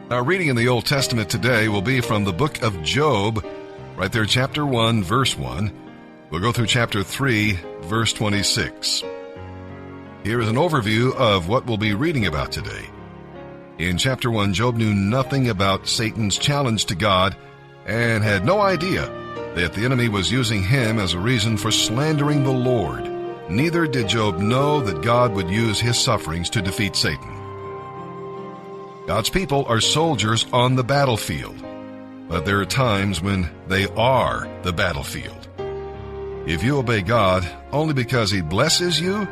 Our reading in the Old Testament today will be from the book of Job, right there, chapter 1, verse 1. We'll go through chapter 3, verse 26. Here is an overview of what we'll be reading about today. In chapter 1, Job knew nothing about Satan's challenge to God and had no idea that the enemy was using him as a reason for slandering the Lord. Neither did Job know that God would use his sufferings to defeat Satan. God's people are soldiers on the battlefield, but there are times when they are the battlefield. If you obey God only because He blesses you,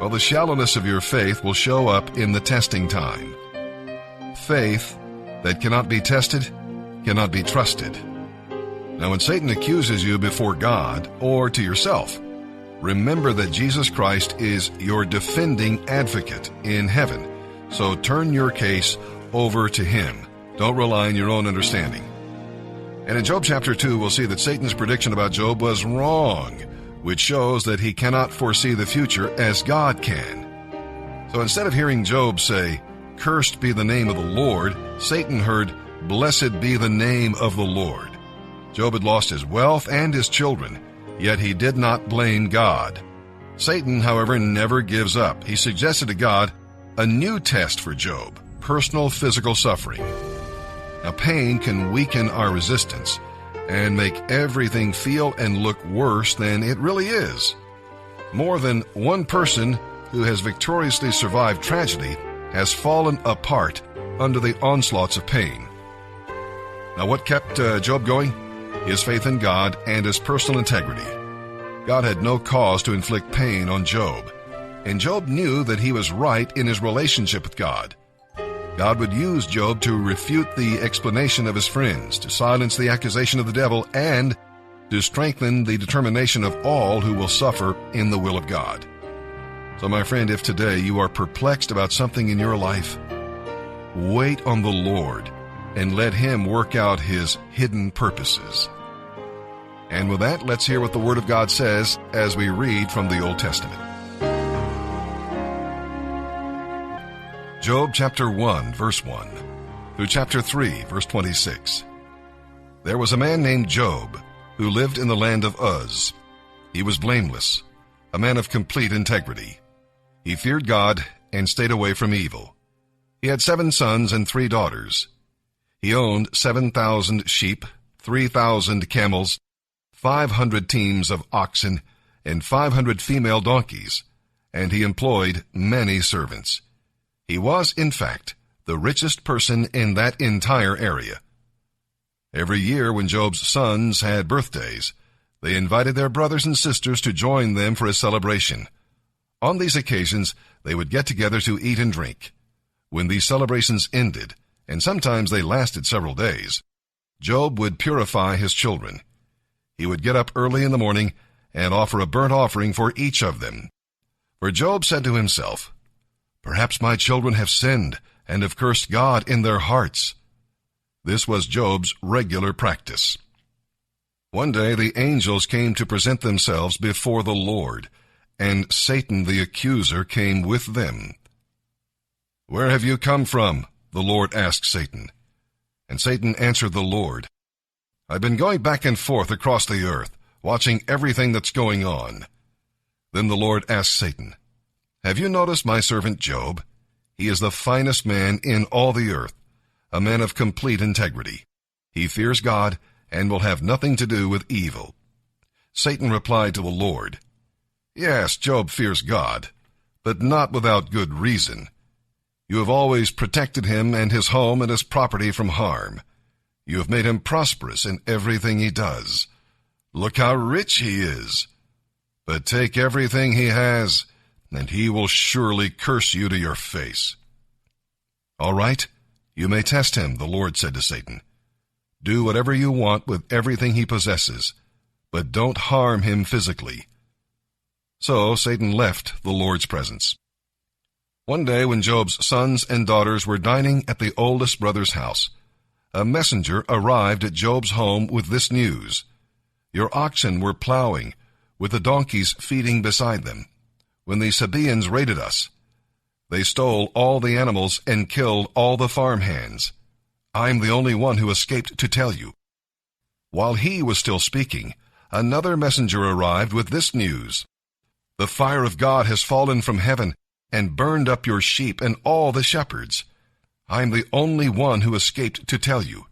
well, the shallowness of your faith will show up in the testing time. Faith that cannot be tested cannot be trusted. Now, when Satan accuses you before God or to yourself, remember that Jesus Christ is your defending advocate in heaven. So turn your case over to Him. Don't rely on your own understanding. And in Job chapter 2, we'll see that Satan's prediction about Job was wrong, which shows that he cannot foresee the future as God can. So instead of hearing Job say, "Cursed be the name of the Lord," Satan heard, "Blessed be the name of the Lord." Job had lost his wealth and his children, yet he did not blame God. Satan, however, never gives up. He suggested to God a new test for Job: personal physical suffering. Now, pain can weaken our resistance and make everything feel and look worse than it really is. More than one person who has victoriously survived tragedy has fallen apart under the onslaughts of pain. Now, what kept Job going? His faith in God and his personal integrity. God had no cause to inflict pain on Job, and Job knew that he was right in his relationship with God. God would use Job to refute the explanation of his friends, to silence the accusation of the devil, and to strengthen the determination of all who will suffer in the will of God. So, my friend, if today you are perplexed about something in your life, wait on the Lord and let Him work out His hidden purposes. And with that, let's hear what the Word of God says as we read from the Old Testament. Job chapter 1, verse 1, through chapter 3, verse 26. There was a man named Job who lived in the land of Uz. He was blameless, a man of complete integrity. He feared God and stayed away from evil. He had 7 sons and 3 daughters. He owned 7,000 sheep, 3,000 camels, 500 teams of oxen, and 500 female donkeys, and he employed many servants. He was, in fact, the richest person in that entire area. Every year when Job's sons had birthdays, they invited their brothers and sisters to join them for a celebration. On these occasions, they would get together to eat and drink. When these celebrations ended, and sometimes they lasted several days, Job would purify his children. He would get up early in the morning and offer a burnt offering for each of them. For Job said to himself, "Perhaps my children have sinned and have cursed God in their hearts." This was Job's regular practice. One day the angels came to present themselves before the Lord, and Satan the accuser came with them. "Where have you come from?" the Lord asked Satan. And Satan answered the Lord, "I've been going back and forth across the earth, watching everything that's going on." Then the Lord asked Satan, "Have you noticed my servant Job? He is the finest man in all the earth, a man of complete integrity. He fears God and will have nothing to do with evil." Satan replied to the Lord, "Yes, Job fears God, but not without good reason. You have always protected him and his home and his property from harm. You have made him prosperous in everything he does. Look how rich he is. But take everything he has, and he will surely curse you to your face." "All right, you may test him," the Lord said to Satan. "Do whatever you want with everything he possesses, but don't harm him physically." So Satan left the Lord's presence. One day when Job's sons and daughters were dining at the oldest brother's house, a messenger arrived at Job's home with this news: "Your oxen were plowing, with the donkeys feeding beside them, when the Sabaeans raided us. They stole all the animals and killed all the farm hands. I am the only one who escaped to tell you." While he was still speaking, another messenger arrived with this news: "The fire of God has fallen from heaven and burned up your sheep and all the shepherds. I am the only one who escaped to tell you."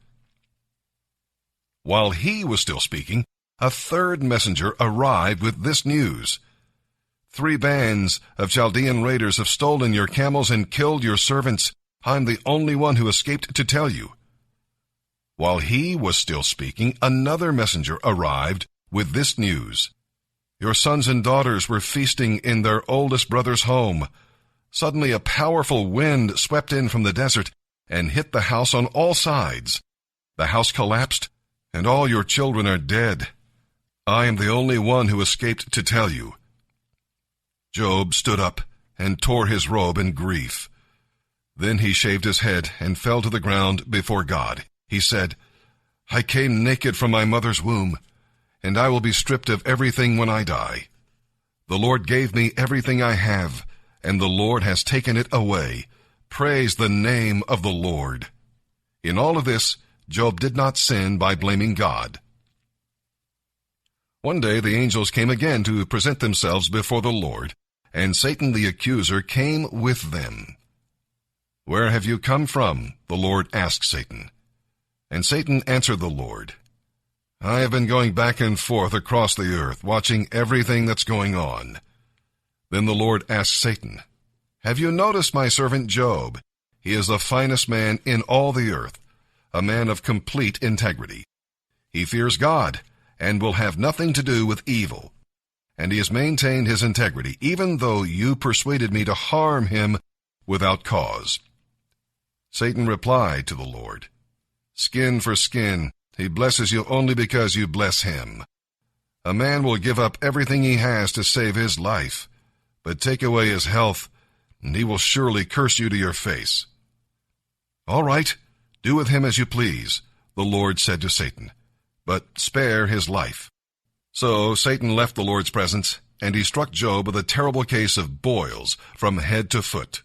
While he was still speaking, a third messenger arrived with this news: "3 bands of Chaldean raiders have stolen your camels and killed your servants. I am the only one who escaped to tell you." While he was still speaking, another messenger arrived with this news: "Your sons and daughters were feasting in their oldest brother's home. Suddenly a powerful wind swept in from the desert and hit the house on all sides. The house collapsed, and all your children are dead. I am the only one who escaped to tell you." Job stood up and tore his robe in grief. Then he shaved his head and fell to the ground before God. He said, "I came naked from my mother's womb, and I will be stripped of everything when I die. The Lord gave me everything I have, and the Lord has taken it away. Praise the name of the Lord." In all of this, Job did not sin by blaming God. One day the angels came again to present themselves before the Lord, and Satan the accuser came with them. "Where have you come from?" the Lord asked Satan. And Satan answered the Lord, "I have been going back and forth across the earth, watching everything that's going on." Then the Lord asked Satan, "Have you noticed my servant Job? He is the finest man in all the earth, a man of complete integrity. He fears God and will have nothing to do with evil. And he has maintained his integrity, even though you persuaded me to harm him without cause." Satan replied to the Lord, "Skin for skin, he blesses you only because you bless him. A man will give up everything he has to save his life, but take away his health, and he will surely curse you to your face." "All right, do with him as you please," the Lord said to Satan, "but spare his life." So Satan left the Lord's presence, and he struck Job with a terrible case of boils from head to foot.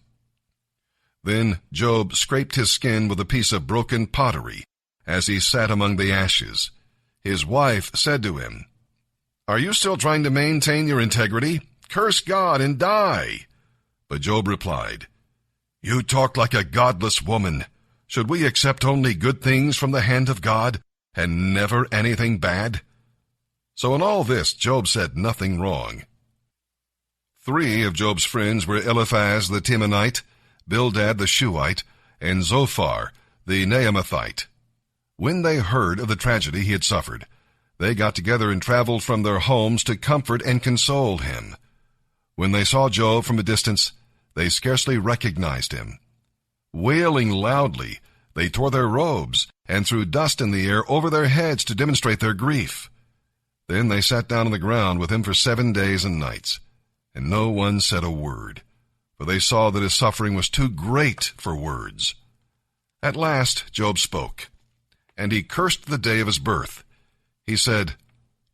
Then Job scraped his skin with a piece of broken pottery as he sat among the ashes. His wife said to him, "Are you still trying to maintain your integrity? Curse God and die." But Job replied, "You talk like a godless woman. Should we accept only good things from the hand of God and never anything bad?" So in all this, Job said nothing wrong. 3 of Job's friends were Eliphaz the Temanite, Bildad the Shuhite, and Zophar the Naamathite. When they heard of the tragedy he had suffered, they got together and traveled from their homes to comfort and console him. When they saw Job from a distance, they scarcely recognized him. Wailing loudly, they tore their robes and threw dust in the air over their heads to demonstrate their grief. Then they sat down on the ground with him for 7 days and nights, and no one said a word, for they saw that his suffering was too great for words. At last Job spoke, and he cursed the day of his birth. He said,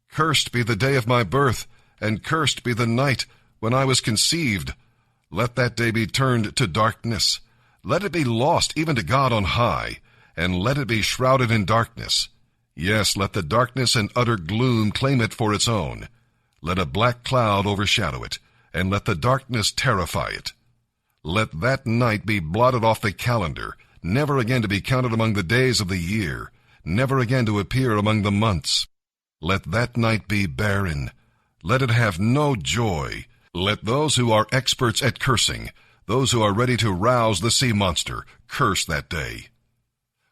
"Cursed be the day of my birth, and cursed be the night when I was conceived. Let that day be turned to darkness. Let it be lost even to God on high, and let it be shrouded in darkness. Yes, let the darkness and utter gloom claim it for its own. Let a black cloud overshadow it, and let the darkness terrify it. Let that night be blotted off the calendar, never again to be counted among the days of the year, never again to appear among the months. Let that night be barren. Let it have no joy. Let those who are experts at cursing, those who are ready to rouse the sea monster, curse that day.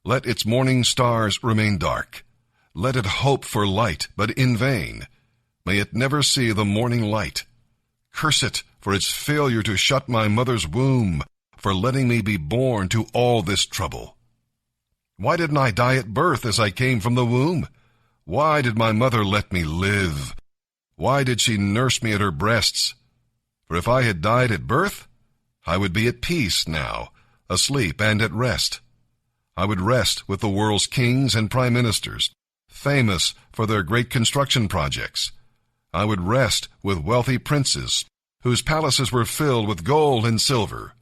Let its morning stars remain dark. Let it hope for light, but in vain. May it never see the morning light. Curse it for its failure to shut my mother's womb, for letting me be born to all this trouble. Why didn't I die at birth as I came from the womb? Why did my mother let me live? Why did she nurse me at her breasts? For if I had died at birth, I would be at peace now, asleep and at rest. I would rest with the world's kings and prime ministers, famous for their great construction projects. I would rest with wealthy princes, whose palaces were filled with gold and silver.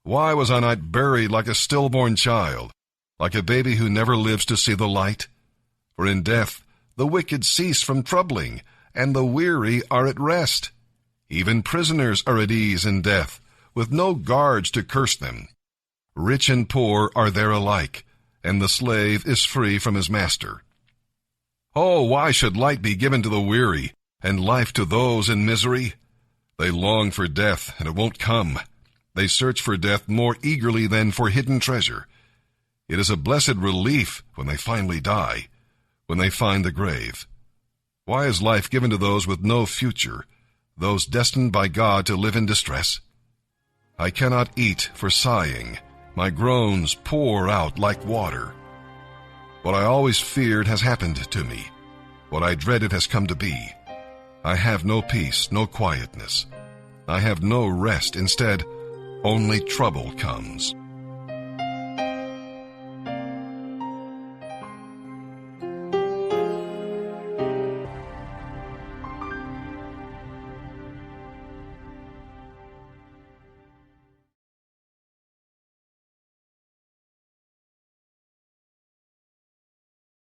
Why was I not buried like a stillborn child, like a baby who never lives to see the light? For in death the wicked cease from troubling, and the weary are at rest. Even prisoners are at ease in death, with no guards to curse them. Rich and poor are there alike, and the slave is free from his master. Oh, why should light be given to the weary, and life to those in misery? They long for death, and it won't come. They search for death more eagerly than for hidden treasure. It is a blessed relief when they finally die, when they find the grave. Why is life given to those with no future, those destined by God to live in distress? I cannot eat for sighing. My groans pour out like water. What I always feared has happened to me. What I dreaded has come to be. I have no peace, no quietness. I have no rest. Instead, only trouble comes.